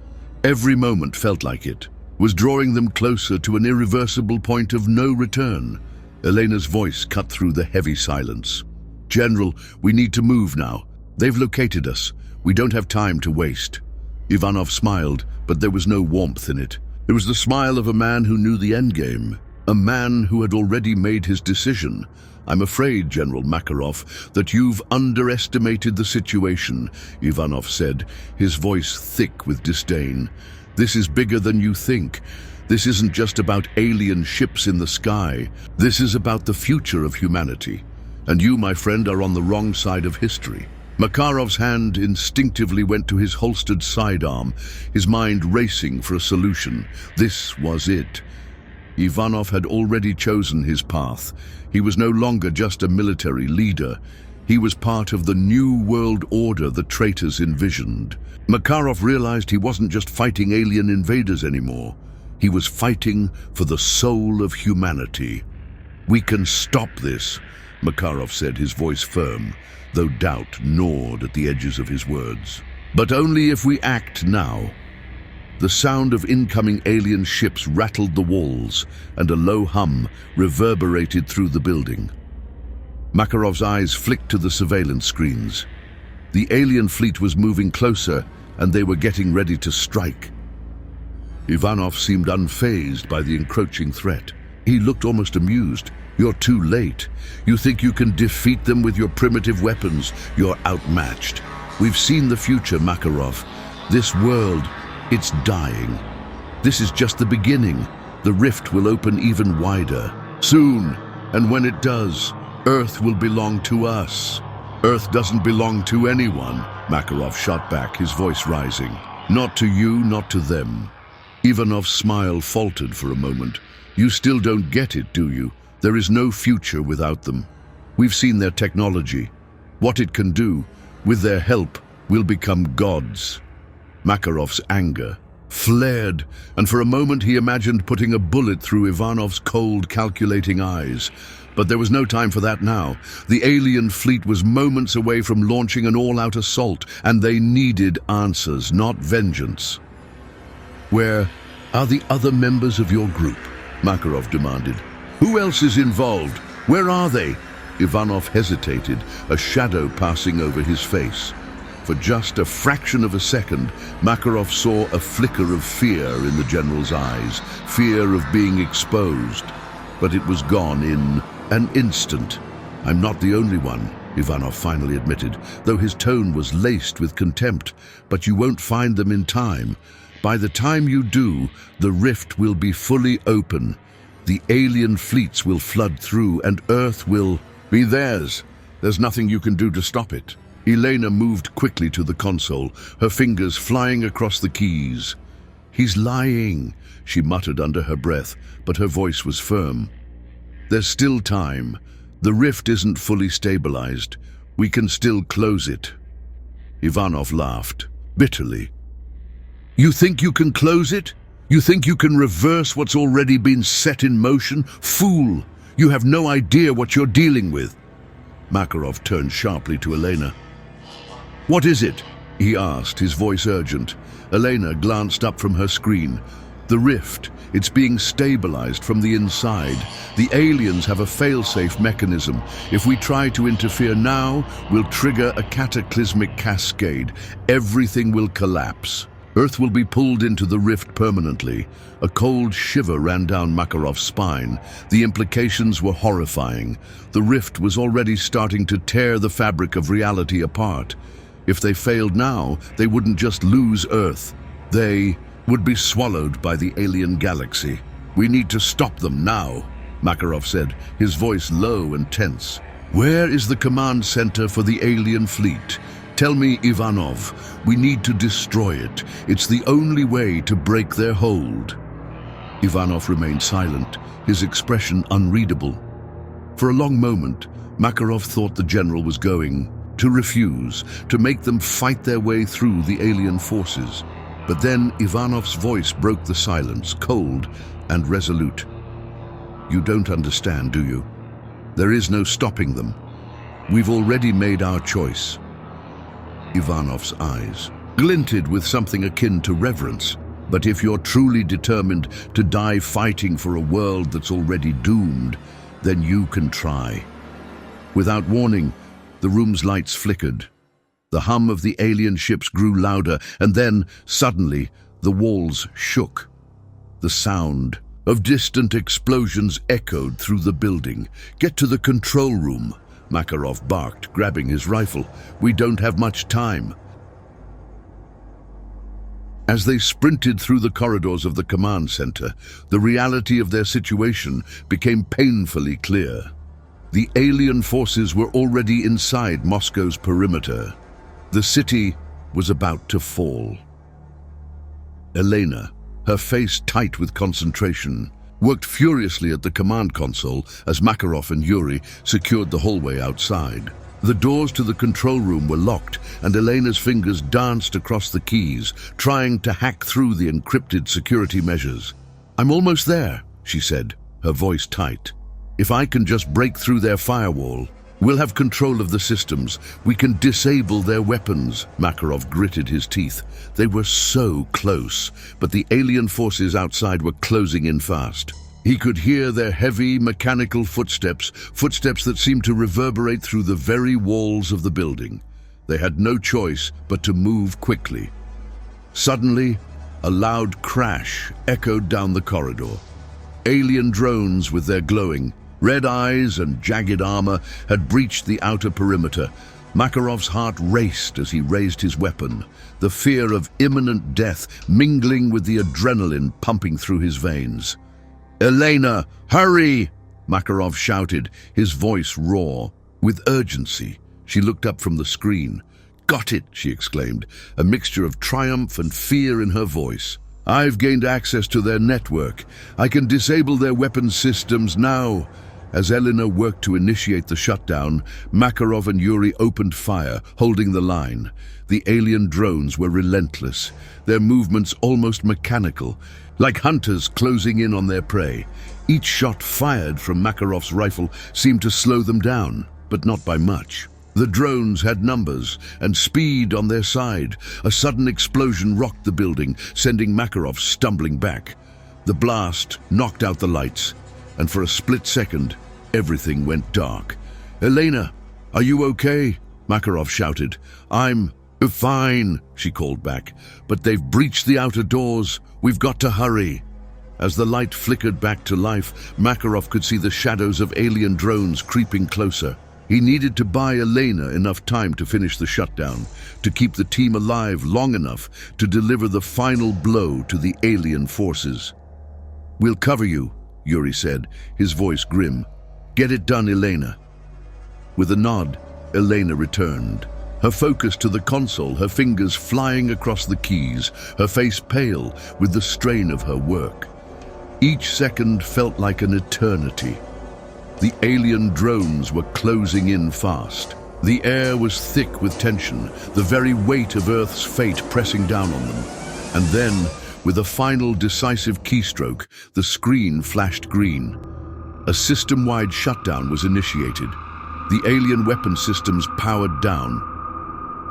Every moment felt like it was drawing them closer to an irreversible point of no return. Elena's voice cut through the heavy silence. General, we need to move now. They've located us. We don't have time to waste. Ivanov smiled, but there was no warmth in it. It was the smile of a man who knew the endgame, a man who had already made his decision. I'm afraid, General Makarov, that you've underestimated the situation, Ivanov said, his voice thick with disdain. This is bigger than you think. This isn't just about alien ships in the sky. This is about the future of humanity. And you, my friend, are on the wrong side of history. Makarov's hand instinctively went to his holstered sidearm, his mind racing for a solution. This was it. Ivanov had already chosen his path. He was no longer just a military leader. He was part of the new world order the traitors envisioned. Makarov realized he wasn't just fighting alien invaders anymore. He was fighting for the soul of humanity. We can stop this, Makarov said, his voice firm, though doubt gnawed at the edges of his words. But only if we act now. The sound of incoming alien ships rattled the walls, and a low hum reverberated through the building. Makarov's eyes flicked to the surveillance screens. The alien fleet was moving closer, and they were getting ready to strike. Ivanov seemed unfazed by the encroaching threat. He looked almost amused. You're too late. You think you can defeat them with your primitive weapons. You're outmatched. We've seen the future, Makarov. This world, it's dying. This is just the beginning. The rift will open even wider. Soon, and when it does, Earth will belong to us. Earth doesn't belong to anyone, Makarov shot back, his voice rising. Not to you, not to them. Ivanov's smile faltered for a moment. You still don't get it, do you? There is no future without them. We've seen their technology. What it can do, with their help, we'll become gods. Makarov's anger flared, and for a moment he imagined putting a bullet through Ivanov's cold, calculating eyes. But there was no time for that now. The alien fleet was moments away from launching an all-out assault, and they needed answers, not vengeance. Where are the other members of your group? Makarov demanded. Who else is involved? Where are they? Ivanov hesitated, a shadow passing over his face. For just a fraction of a second, Makarov saw a flicker of fear in the general's eyes, fear of being exposed. But it was gone in an instant. I'm not the only one, Ivanov finally admitted, though his tone was laced with contempt. But you won't find them in time. By the time you do, the rift will be fully open. The alien fleets will flood through, and Earth will be theirs. There's nothing you can do to stop it. Elena moved quickly to the console, her fingers flying across the keys. He's lying, she muttered under her breath, but her voice was firm. There's still time. The rift isn't fully stabilized. We can still close it. Ivanov laughed, bitterly. You think you can close it? You think you can reverse what's already been set in motion? Fool! You have no idea what you're dealing with. Makarov turned sharply to Elena. What is it? He asked, his voice urgent. Elena glanced up from her screen. The rift, it's being stabilized from the inside. The aliens have a fail-safe mechanism. If we try to interfere now, we'll trigger a cataclysmic cascade. Everything will collapse. Earth will be pulled into the rift permanently. A cold shiver ran down Makarov's spine. The implications were horrifying. The rift was already starting to tear the fabric of reality apart. If they failed now, they wouldn't just lose Earth. They would be swallowed by the alien galaxy. We need to stop them now, Makarov said, his voice low and tense. Where is the command center for the alien fleet? Tell me, Ivanov. We need to destroy it. It's the only way to break their hold. Ivanov remained silent, his expression unreadable. For a long moment, Makarov thought the general was going to refuse, to make them fight their way through the alien forces. But then Ivanov's voice broke the silence, cold and resolute. You don't understand, do you? There is no stopping them. We've already made our choice. Ivanov's eyes glinted with something akin to reverence. But if you're truly determined to die fighting for a world that's already doomed, then you can try. Without warning, the room's lights flickered. The hum of the alien ships grew louder, and then, suddenly, the walls shook. The sound of distant explosions echoed through the building. Get to the control room, Makarov barked, grabbing his rifle. We don't have much time. As they sprinted through the corridors of the command center, the reality of their situation became painfully clear. The alien forces were already inside Moscow's perimeter. The city was about to fall. Elena, her face tight with concentration, worked furiously at the command console as Makarov and Yuri secured the hallway outside. The doors to the control room were locked, and Elena's fingers danced across the keys, trying to hack through the encrypted security measures. I'm almost there, she said, her voice tight. If I can just break through their firewall, we'll have control of the systems. We can disable their weapons. Makarov gritted his teeth. They were so close, but the alien forces outside were closing in fast. He could hear their heavy, mechanical footsteps that seemed to reverberate through the very walls of the building. They had no choice but to move quickly. Suddenly, a loud crash echoed down the corridor. Alien drones with their glowing red eyes and jagged armor had breached the outer perimeter. Makarov's heart raced as he raised his weapon, the fear of imminent death mingling with the adrenaline pumping through his veins. Elena, hurry! Makarov shouted, his voice raw. With urgency, she looked up from the screen. Got it, she exclaimed, a mixture of triumph and fear in her voice. I've gained access to their network. I can disable their weapons systems now. As Elena worked to initiate the shutdown, Makarov and Yuri opened fire, holding the line. The alien drones were relentless, their movements almost mechanical, like hunters closing in on their prey. Each shot fired from Makarov's rifle seemed to slow them down, but not by much. The drones had numbers and speed on their side. A sudden explosion rocked the building, sending Makarov stumbling back. The blast knocked out the lights, and for a split second, everything went dark. Elena, are you okay? Makarov shouted. I'm fine, she called back, but they've breached the outer doors. We've got to hurry. As the light flickered back to life, Makarov could see the shadows of alien drones creeping closer. He needed to buy Elena enough time to finish the shutdown, to keep the team alive long enough to deliver the final blow to the alien forces. We'll cover you, Yuri said, his voice grim. Get it done, Elena. With a nod, Elena returned. Her focus to the console, her fingers flying across the keys, her face pale with the strain of her work. Each second felt like an eternity. The alien drones were closing in fast. The air was thick with tension, the very weight of Earth's fate pressing down on them. And then, With a final decisive keystroke, the screen flashed green. A system-wide shutdown was initiated. The alien weapon systems powered down.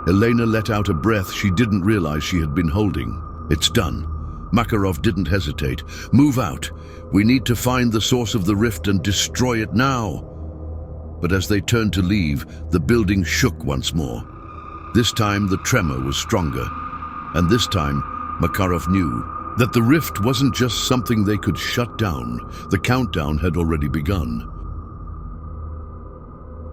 Elena let out a breath she didn't realize she had been holding. It's done. Makarov didn't hesitate. Move out. We need to find the source of the rift and destroy it now. But as they turned to leave, the building shook once more. This time the tremor was stronger. And this time, Makarov knew that the rift wasn't just something they could shut down. The countdown had already begun.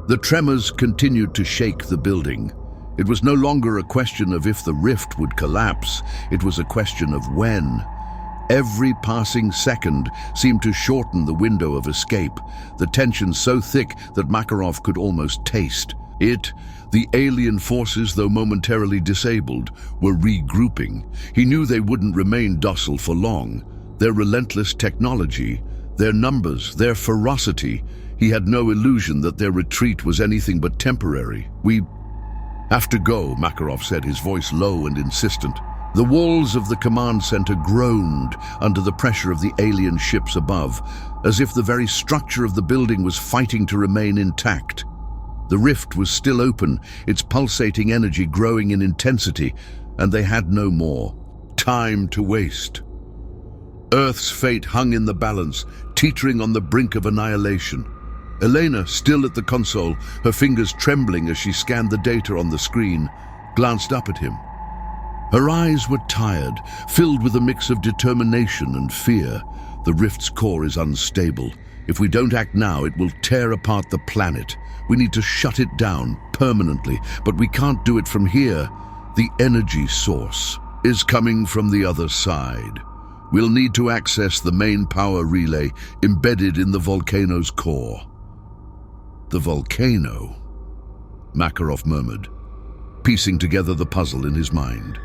The tremors continued to shake the building. It was no longer a question of if the rift would collapse, it was a question of when. Every passing second seemed to shorten the window of escape, the tension so thick that Makarov could almost taste. The alien forces, though momentarily disabled, were regrouping. He knew they wouldn't remain docile for long. Their relentless technology, their numbers, their ferocity, he had no illusion that their retreat was anything but temporary. "We have to go," Makarov said, his voice low and insistent. The walls of the command center groaned under the pressure of the alien ships above, as if the very structure of the building was fighting to remain intact. The rift was still open, its pulsating energy growing in intensity, and they had no more time to waste. Earth's fate hung in the balance, teetering on the brink of annihilation. Elena, still at the console, her fingers trembling as she scanned the data on the screen, glanced up at him. Her eyes were tired, filled with a mix of determination and fear. The rift's core is unstable. If we don't act now, it will tear apart the planet. We need to shut it down permanently, but we can't do it from here. The energy source is coming from the other side. We'll need to access the main power relay embedded in the volcano's core. The volcano, Makarov murmured, piecing together the puzzle in his mind.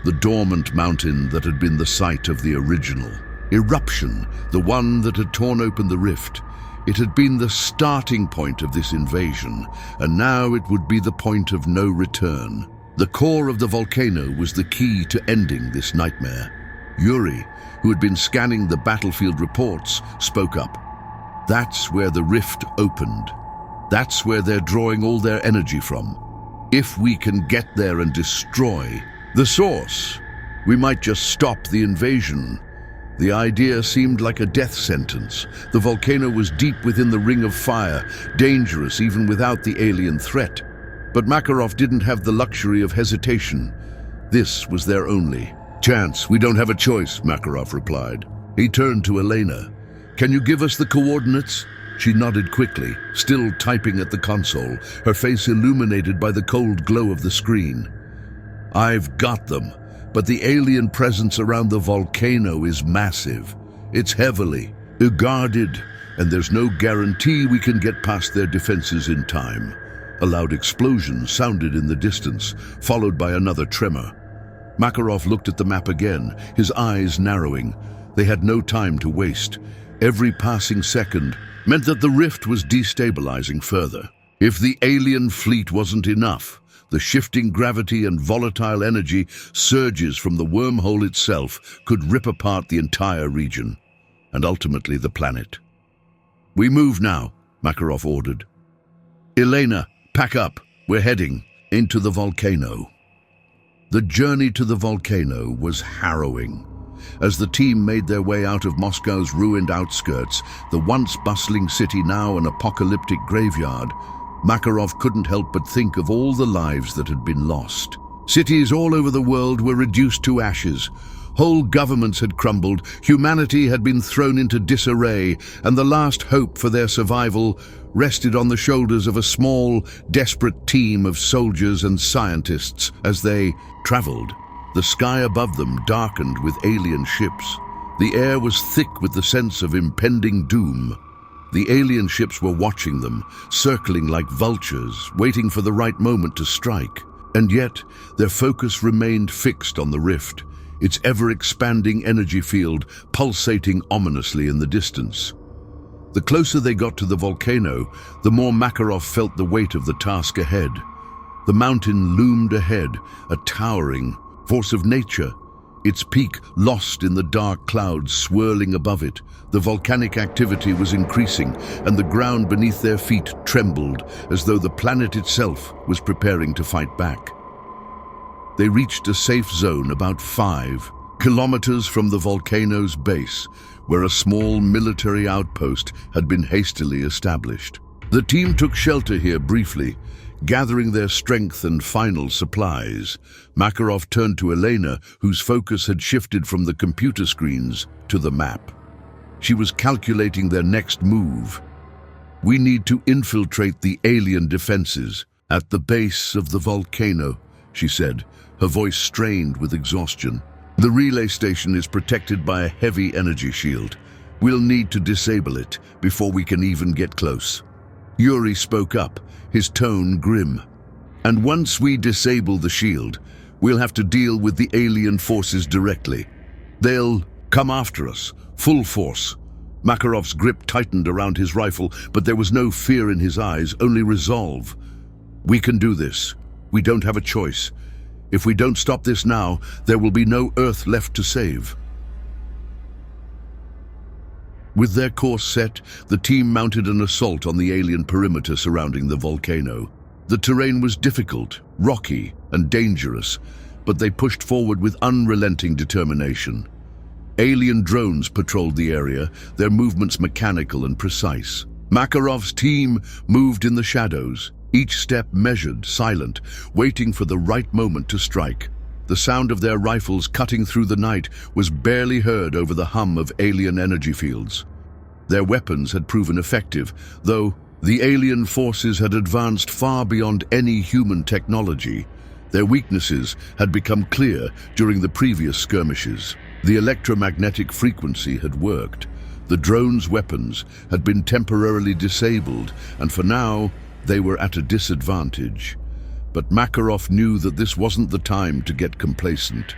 The dormant mountain that had been the site of the original eruption, the one that had torn open the rift. It had been the starting point of this invasion, and now it would be the point of no return. The core of the volcano was the key to ending this nightmare. Yuri, who had been scanning the battlefield reports, spoke up. That's where the rift opened. That's where they're drawing all their energy from. If we can get there and destroy the source, we might just stop the invasion. The idea seemed like a death sentence. The volcano was deep within the ring of fire, dangerous even without the alien threat. But Makarov didn't have the luxury of hesitation. This was their only chance. "We don't have a choice," Makarov replied. He turned to Elena. "Can you give us the coordinates?" She nodded quickly, still typing at the console, her face illuminated by the cold glow of the screen. "I've got them. But the alien presence around the volcano is massive. It's heavily guarded, and there's no guarantee we can get past their defenses in time." A loud explosion sounded in the distance, followed by another tremor. Makarov looked at the map again, his eyes narrowing. They had no time to waste. Every passing second meant that the rift was destabilizing further. If the alien fleet wasn't enough, the shifting gravity and volatile energy surges from the wormhole itself could rip apart the entire region, and ultimately the planet. "We move now," Makarov ordered. "Elena, pack up. We're heading into the volcano." The journey to the volcano was harrowing. As the team made their way out of Moscow's ruined outskirts, the once bustling city now an apocalyptic graveyard, Makarov couldn't help but think of all the lives that had been lost. Cities all over the world were reduced to ashes. Whole governments had crumbled, humanity had been thrown into disarray, and the last hope for their survival rested on the shoulders of a small, desperate team of soldiers and scientists as they traveled. The sky above them darkened with alien ships. The air was thick with the sense of impending doom. The alien ships were watching them, circling like vultures, waiting for the right moment to strike. And yet, their focus remained fixed on the rift, its ever-expanding energy field pulsating ominously in the distance. The closer they got to the volcano, the more Makarov felt the weight of the task ahead. The mountain loomed ahead, a towering force of nature, its peak lost in the dark clouds swirling above it. The volcanic activity was increasing, and the ground beneath their feet trembled as though the planet itself was preparing to fight back. They reached a safe zone about 5 kilometers from the volcano's base, where a small military outpost had been hastily established. The team took shelter here briefly, gathering their strength and final supplies. Makarov turned to Elena, whose focus had shifted from the computer screens to the map. She was calculating their next move. "We need to infiltrate the alien defenses at the base of the volcano," she said, her voice strained with exhaustion. "The relay station is protected by a heavy energy shield. We'll need to disable it before we can even get close." Yuri spoke up, his tone grim. "And once we disable the shield, we'll have to deal with the alien forces directly. They'll come after us, full force." Makarov's grip tightened around his rifle, but there was no fear in his eyes, only resolve. "We can do this. We don't have a choice. If we don't stop this now, there will be no Earth left to save." With their course set, the team mounted an assault on the alien perimeter surrounding the volcano. The terrain was difficult, rocky, and dangerous, but they pushed forward with unrelenting determination. Alien drones patrolled the area, their movements mechanical and precise. Makarov's team moved in the shadows, each step measured, silent, waiting for the right moment to strike. The sound of their rifles cutting through the night was barely heard over the hum of alien energy fields. Their weapons had proven effective, though the alien forces had advanced far beyond any human technology. Their weaknesses had become clear during the previous skirmishes. The electromagnetic frequency had worked. The drones' weapons had been temporarily disabled, and for now, they were at a disadvantage. But Makarov knew that this wasn't the time to get complacent.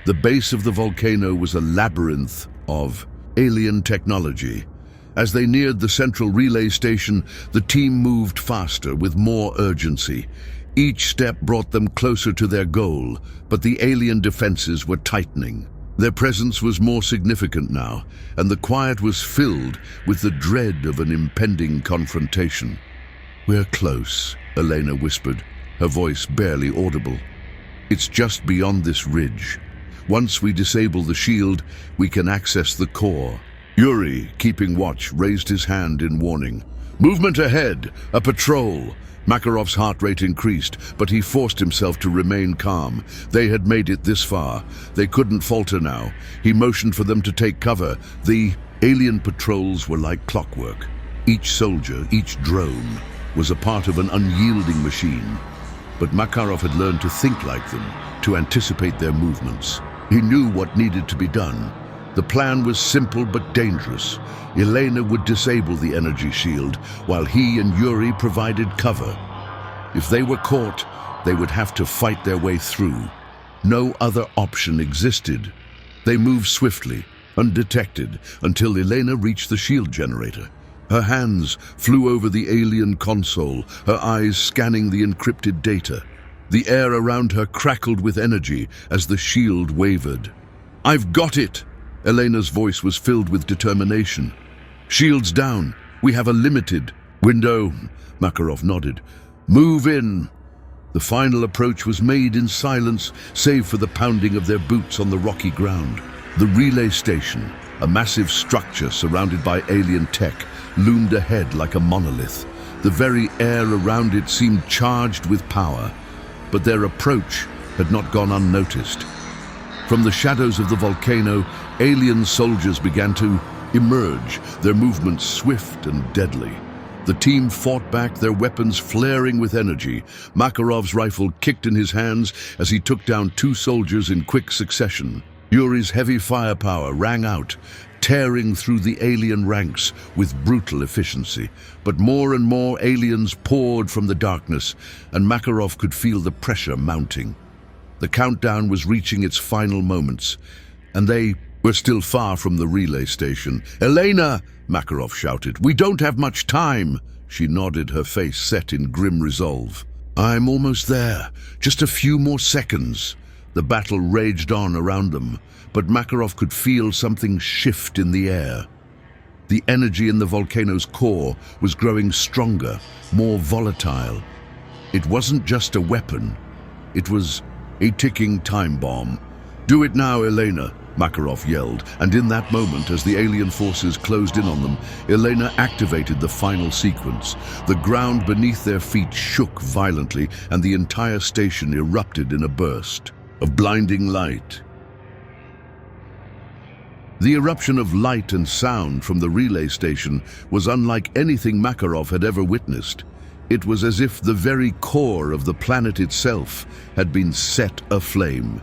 The base of the volcano was a labyrinth of alien technology. As they neared the central relay station, the team moved faster with more urgency. Each step brought them closer to their goal, but the alien defenses were tightening. Their presence was more significant now, and the quiet was filled with the dread of an impending confrontation. "We're close," Elena whispered, her voice barely audible. "It's just beyond this ridge. Once we disable the shield, we can access the core." Yuri, keeping watch, raised his hand in warning. "Movement ahead! A patrol!" Makarov's heart rate increased, but he forced himself to remain calm. They had made it this far. They couldn't falter now. He motioned for them to take cover. The alien patrols were like clockwork. Each soldier, each drone, was a part of an unyielding machine. But Makarov had learned to think like them, to anticipate their movements. He knew what needed to be done. The plan was simple but dangerous. Elena would disable the energy shield, while he and Yuri provided cover. If they were caught, they would have to fight their way through. No other option existed. They moved swiftly, undetected, until Elena reached the shield generator. Her hands flew over the alien console, her eyes scanning the encrypted data. The air around her crackled with energy as the shield wavered. "I've got it!" Elena's voice was filled with determination. "Shields down. We have a limited window." Makarov nodded. "Move in." The final approach was made in silence, save for the pounding of their boots on the rocky ground. The relay station, a massive structure surrounded by alien tech, loomed ahead like a monolith. The very air around it seemed charged with power, but their approach had not gone unnoticed. From the shadows of the volcano, alien soldiers began to emerge, their movements swift and deadly. The team fought back, their weapons flaring with energy. Makarov's rifle kicked in his hands as he took down 2 soldiers in quick succession. Yuri's heavy firepower rang out, tearing through the alien ranks with brutal efficiency. But more and more aliens poured from the darkness, and Makarov could feel the pressure mounting. The countdown was reaching its final moments, and they were still far from the relay station. "Elena!" Makarov shouted. "We don't have much time!" She nodded, her face set in grim resolve. "I'm almost there. Just a few more seconds." The battle raged on around them, but Makarov could feel something shift in the air. The energy in the volcano's core was growing stronger, more volatile. It wasn't just a weapon, it was a ticking time bomb. "Do it now, Elena," Makarov yelled, and in that moment, as the alien forces closed in on them, Elena activated the final sequence. The ground beneath their feet shook violently, and the entire station erupted in a burst of blinding light. The eruption of light and sound from the relay station was unlike anything Makarov had ever witnessed. It was as if the very core of the planet itself had been set aflame.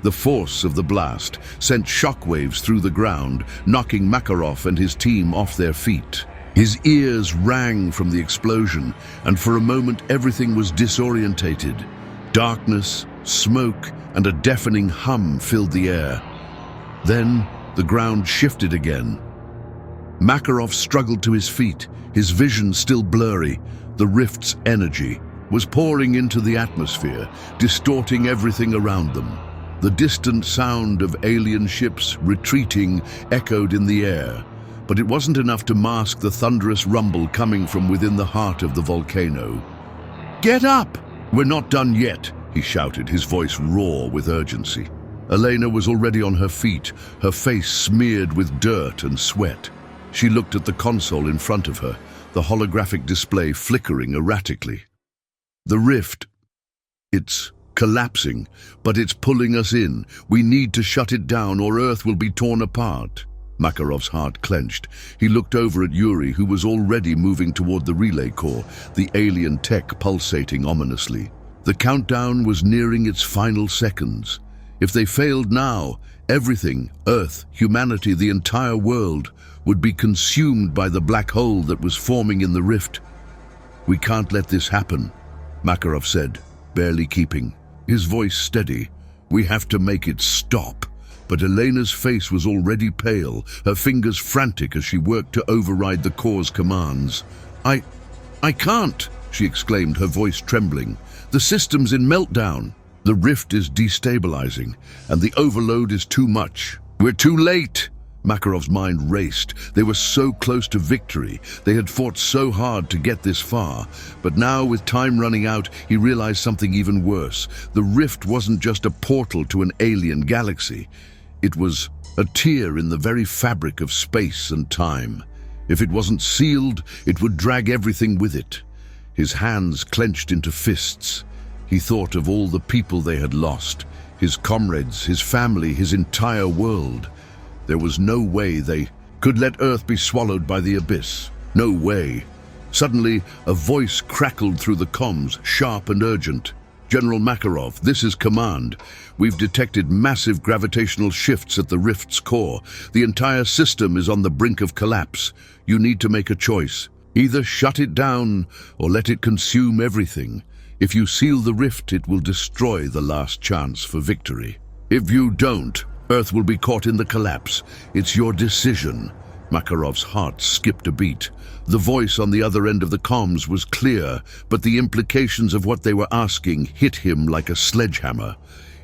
The force of the blast sent shockwaves through the ground, knocking Makarov and his team off their feet. His ears rang from the explosion, and for a moment everything was disorientated. Darkness, smoke, and a deafening hum filled the air. Then the ground shifted again. Makarov struggled to his feet, his vision still blurry. The rift's energy was pouring into the atmosphere, distorting everything around them. The distant sound of alien ships retreating echoed in the air, but it wasn't enough to mask the thunderous rumble coming from within the heart of the volcano. "Get up! We're not done yet," he shouted, his voice raw with urgency. Elena was already on her feet, her face smeared with dirt and sweat. She looked at the console in front of her, the holographic display flickering erratically. "The rift, it's collapsing, but it's pulling us in. We need to shut it down or Earth will be torn apart." Makarov's heart clenched. He looked over at Yuri, who was already moving toward the relay core, the alien tech pulsating ominously. The countdown was nearing its final seconds. If they failed now, everything, Earth, humanity, the entire world, would be consumed by the black hole that was forming in the rift. "We can't let this happen," Makarov said, barely keeping his voice steady. "We have to make it stop." But Elena's face was already pale, her fingers frantic as she worked to override the core's commands. I can't," she exclaimed, her voice trembling. "The system's in meltdown. The rift is destabilizing, and the overload is too much. We're too late." Makarov's mind raced. They were so close to victory. They had fought so hard to get this far. But now, with time running out, he realized something even worse. The rift wasn't just a portal to an alien galaxy. It was a tear in the very fabric of space and time. If it wasn't sealed, it would drag everything with it. His hands clenched into fists. He thought of all the people they had lost, his comrades, his family, his entire world. There was no way they could let Earth be swallowed by the abyss. No way. Suddenly, a voice crackled through the comms, sharp and urgent. "General Makarov, this is command. We've detected massive gravitational shifts at the rift's core. The entire system is on the brink of collapse. You need to make a choice. Either shut it down or let it consume everything. If you seal the rift, it will destroy the last chance for victory. If you don't, Earth will be caught in the collapse. It's your decision." Makarov's heart skipped a beat. The voice on the other end of the comms was clear, but the implications of what they were asking hit him like a sledgehammer.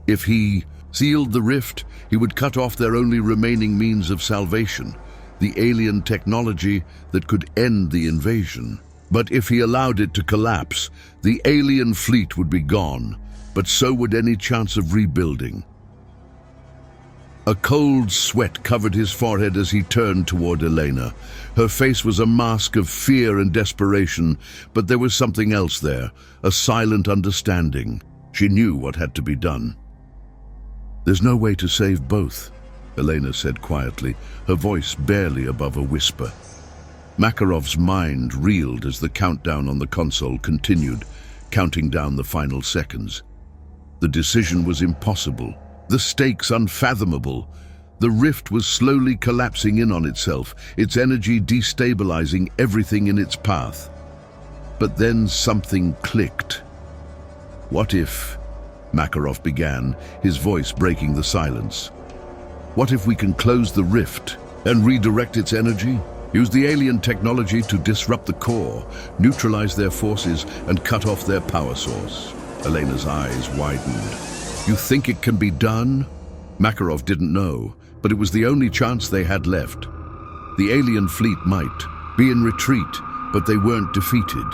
If he sealed the rift, he would cut off their only remaining means of salvation, the alien technology that could end the invasion. But if he allowed it to collapse, the alien fleet would be gone, but so would any chance of rebuilding. A cold sweat covered his forehead as he turned toward Elena. Her face was a mask of fear and desperation, but there was something else there, a silent understanding. She knew what had to be done. "There's no way to save both," Elena said quietly, her voice barely above a whisper. Makarov's mind reeled as the countdown on the console continued, counting down the final seconds. The decision was impossible. The stakes unfathomable. The rift was slowly collapsing in on itself, its energy destabilizing everything in its path. But then something clicked. "What if," Makarov began, his voice breaking the silence. "What if we can close the rift and redirect its energy? Use the alien technology to disrupt the core, neutralize their forces, and cut off their power source." Elena's eyes widened. You think it can be done? Makarov didn't know, but it was the only chance they had left. The alien fleet might be in retreat, but they weren't defeated.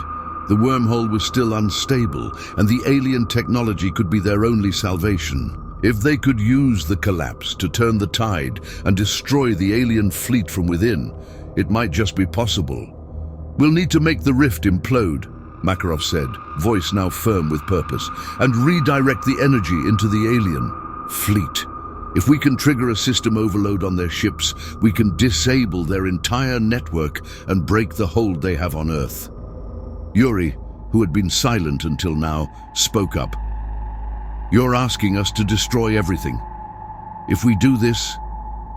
The wormhole was still unstable, and the alien technology could be their only salvation. If they could use the collapse to turn the tide and destroy the alien fleet from within, it might just be possible. "We'll need to make the rift implode," Makarov said, voice now firm with purpose, "and redirect the energy into the alien fleet. If we can trigger a system overload on their ships, we can disable their entire network and break the hold they have on Earth." Yuri, who had been silent until now, spoke up. "You're asking us to destroy everything. If we do this,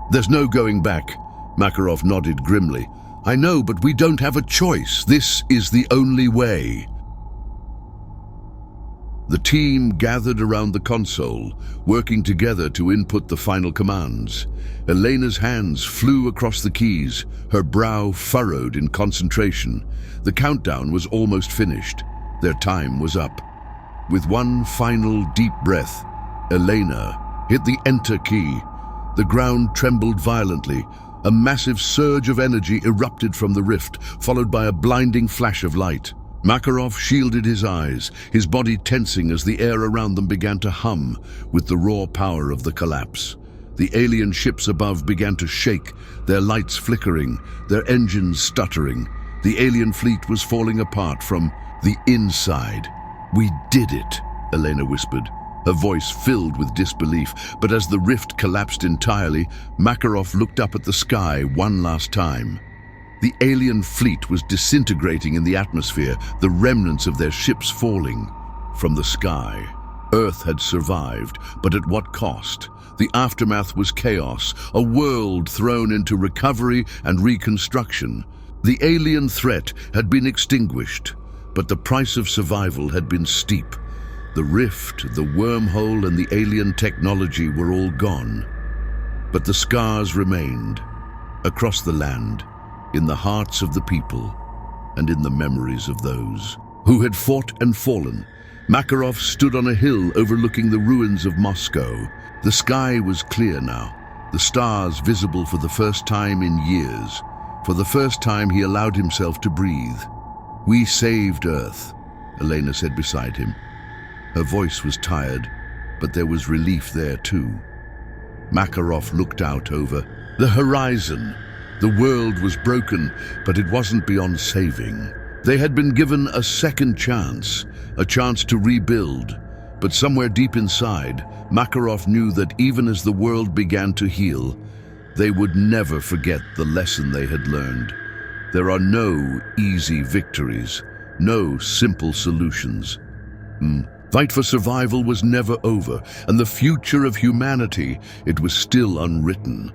there's no going back." Makarov nodded grimly. "I know, but we don't have a choice. This is the only way." The team gathered around the console, working together to input the final commands. Elena's hands flew across the keys, her brow furrowed in concentration. The countdown was almost finished. Their time was up. With one final deep breath, Elena hit the enter key. The ground trembled violently. A massive surge of energy erupted from the rift, followed by a blinding flash of light. Makarov shielded his eyes, his body tensing as the air around them began to hum with the raw power of the collapse. The alien ships above began to shake, their lights flickering, their engines stuttering. The alien fleet was falling apart from the inside. "We did it," Elena whispered, her voice filled with disbelief. But as the rift collapsed entirely, Makarov looked up at the sky one last time. The alien fleet was disintegrating in the atmosphere, the remnants of their ships falling from the sky. Earth had survived, but at what cost? The aftermath was chaos, a world thrown into recovery and reconstruction. The alien threat had been extinguished, but the price of survival had been steep. The rift, the wormhole, and the alien technology were all gone. But the scars remained, across the land, in the hearts of the people, and in the memories of those who had fought and fallen. Makarov stood on a hill overlooking the ruins of Moscow. The sky was clear now, the stars visible for the first time in years. For the first time he allowed himself to breathe. "We saved Earth," Elena said beside him. Her voice was tired, but there was relief there too. Makarov looked out over the horizon. The world was broken, but it wasn't beyond saving. They had been given a second chance, a chance to rebuild. But somewhere deep inside, Makarov knew that even as the world began to heal, they would never forget the lesson they had learned. There are no easy victories, no simple solutions. Fight for survival was never over, and the future of humanity, it was still unwritten.